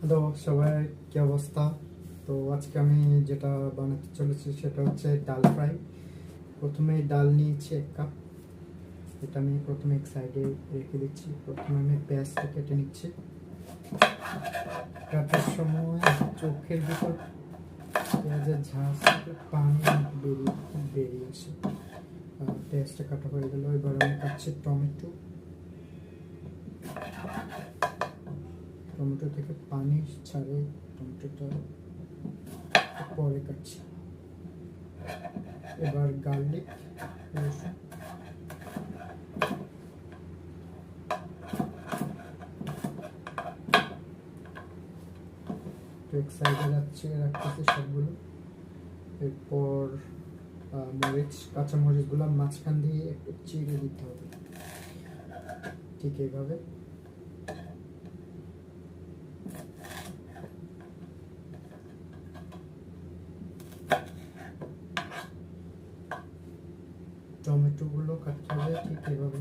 Hello সবাই, কি অবস্থা? তো আজকে আমি যেটা বানাতে চলেছি সেটা হচ্ছে ডাল ফ্রাই। প্রথমে ডাল নিয়েছি 1 কাপ। এটা আমি প্রথমে এক সাইডে রেখে দিচ্ছি। প্রথমে আমি পেঁয়াজটা কেটে নিচ্ছি। কাটার সময় চোখের ভিতর পেঁয়াজের ঝাঁজ থেকে পানি বেরিয়ে আসে। পেঁয়াজটা কাটা হয়ে গেল। এবার আমি কাটছি টমেটো। টমেটো থেকে পানি ছাড়ে, টমেটোটা পরে কাটছি। এবার গার্লিক, রসুন, এক সাইডে রাখতেছি সবগুলো। এরপর কাঁচামরিচগুলো মাঝখান দিয়ে একটু চিড়ে দিতে হবে, ঠিক এইভাবে। টমেটোগুলো কাটতে হবে ঠিক এইভাবে।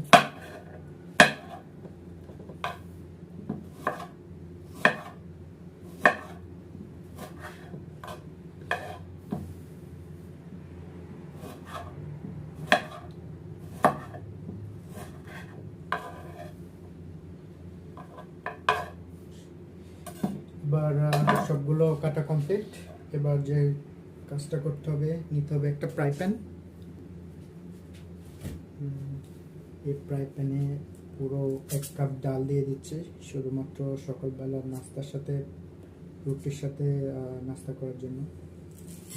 এবার সবগুলো কাটা কমপ্লিট। এবার যে কাজটা করতে হবে, নিতে হবে একটা ফ্রাই প্যান। এই ফ্রাই প্যানে পুরো 1 কাপ ডাল দিয়ে দিচ্ছি, শুধুমাত্র সকালবেলার নাস্তার সাথে, রুটির সাথে নাস্তা করার জন্য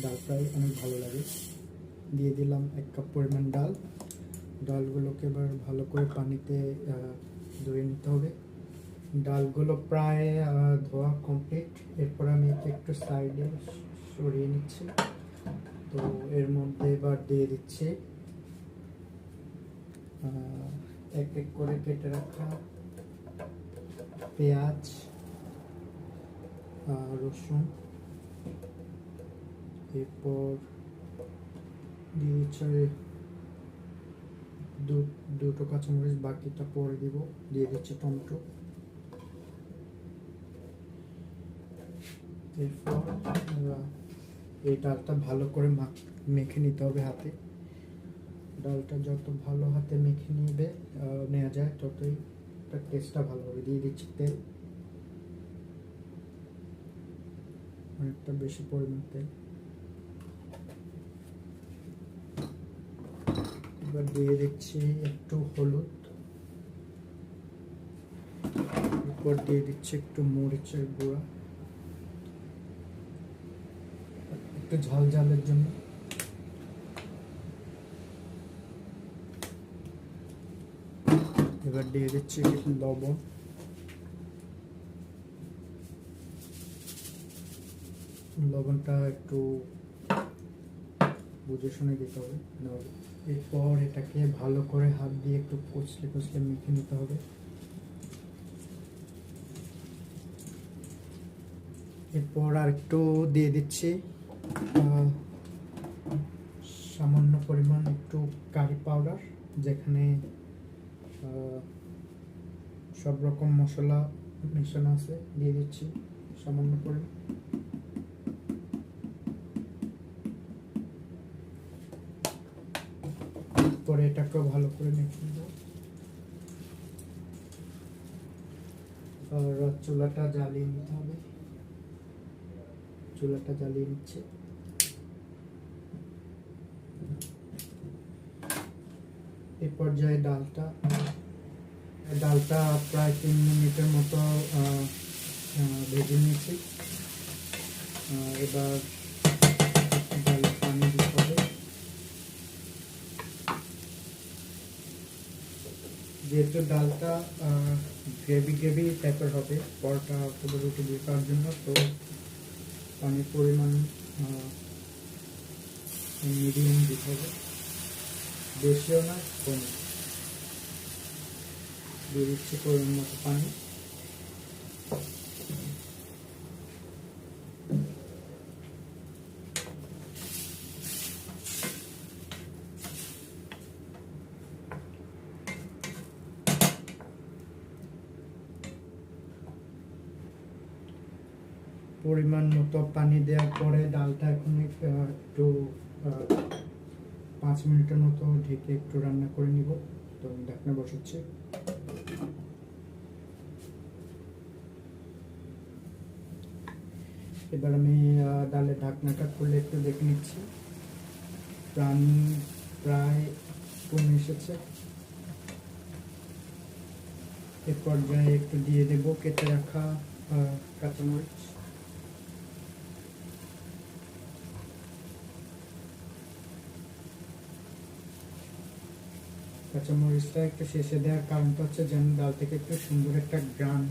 ডাল ফ্রাই অনেক ভালো লাগে। দিয়ে দিলাম 1 কাপ পরিমাণ ডাল। ডালগুলোকে এবার ভালো করে পানিতে ধুয়ে নিতে হবে। ডালগুলো প্রায় ধোয়া কমপ্লিট। এরপর আমি একে একটু সাইডে সরিয়ে নিচ্ছি। তো এর মধ্যে এবার দিয়ে দিচ্ছি এক এক করে কেটে রাখা পেঁয়াজ, রসুন। এরপর দিয়ে দিচ্ছি দুটো কাঁচামরিচ, বাকিটা পরে দিব। দিয়ে দিচ্ছি টমেটো। এরপর এই ডালটা ভালো করে মেখে নিতে হবে হাতে। ডালটা যত ভালো হাতে মেখে নেওয়া যায় ততই তার টেস্টটা ভালো হবে। দিয়ে দিচ্ছি তেল, অনেকটা বেশি পরিমাণ তেল। এবার দিয়ে দিচ্ছি একটু হলুদ। এরপর দিয়ে দিচ্ছি একটু মরিচের গুঁড়া, একটু ঝাল ঝালের জন্য। এবার দিয়ে দিচ্ছি লবণ। লবণটা একটু বুঝে শুনে দিতে হবে। এরপর এটাকে ভালো করে হাত দিয়ে একটু কচলে কচলে মেখে নিতে হবে। এরপর আর একটু দিয়ে দিচ্ছি সামান্য পরিমাণ একটু কারি পাউডার, যেখানে সব রকম মশলা মেশানো আছে। দিয়ে দিচ্ছি সামান্য পরিমাণ। পরে এটাকেও ভালো করে মেখে নেব। আর চুলাটা জ্বালিয়ে নিতে হবে। চুলাটা জ্বালিয়ে নিচ্ছে। এই পর্যায়ে ডালটা প্রায় 3 মিনিটের মতো ভেজে নিয়েছি। এবার ডালে পানি দিতে হবে। যেহেতু ডালটা গ্রেভি টাইপের হবে, পরোটা অথবা রুটি দিয়ে খাওয়ার জন্য, তো পানির পরিমাণ মিডিয়াম দিতে হবে, বেশিও না কমও। দিয়ে দিচ্ছি পরিমাণ মতো পানি। পরিমাণ মতো পানি দেওয়ার পরে ডালটা এখন একটু 5 মিনিটের মতো ঢেকে একটু রান্না করে নিব। তো ঢাকনা বসাচ্ছি। এবার আমি ডালের ঢাকনাটা খুলে একটু দেখে নিচ্ছি। পানি প্রায় কমে এসেছে। এ পর্যায়ে একটু দিয়ে দেব কেটে রাখা কাঁচামরিচ। কাঁচামরিচটা একটু শেষে দেওয়ার কারণটা হচ্ছে যেন ডাল থেকে একটু সুন্দর একটা ঘ্রাণ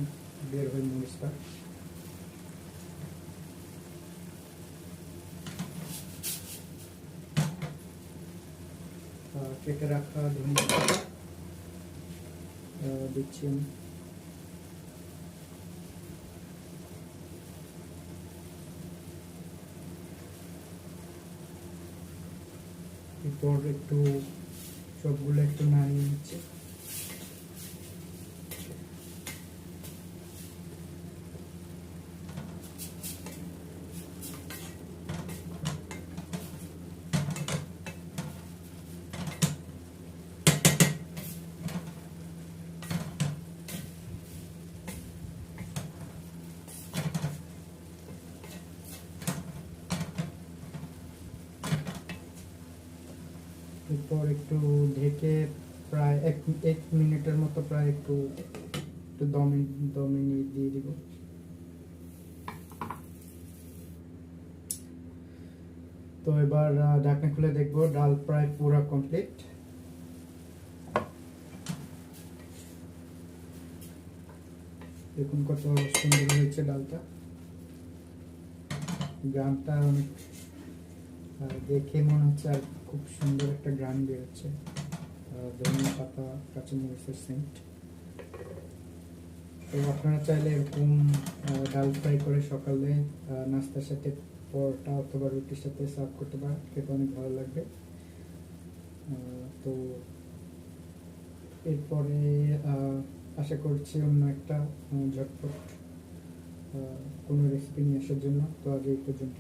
বের হয় মরিচটা। কেটে রাখা ধনিয়া পাতা দিচ্ছি আমি। এরপর একটু সবগুলো একটু নাড়িয়ে নিচ্ছি। এরপর একটু ঢেকে প্রায় এক মিনিটের মতো প্রায় একটু একটু দমে দমে দিয়ে দিব। তো এবার ঢাকনা খুলে দেখবো ডাল প্রায় পুরো কমপ্লিট। দেখুন কত সুন্দর হয়েছে ডালটা। গ্রামটা অনেক দেখে মনে হচ্ছে আর খুব সুন্দর একটা গ্রাম বেরোচ্ছে। ধনিয়া পাতা কাঁচামরিচের সেন্ট। তো আপনারা চাইলে এরকম ডাল ফ্রাই করে সকালে নাস্তার সাথে পরোটা অথবা রুটির সাথে সার্ভ করতে পারেন, খেতে অনেক ভালো লাগবে। তো এরপরে আশা করছি অন্য একটা ঝটপট কোনো রেসিপি নিয়ে আসার জন্য। তো আজ এই পর্যন্ত।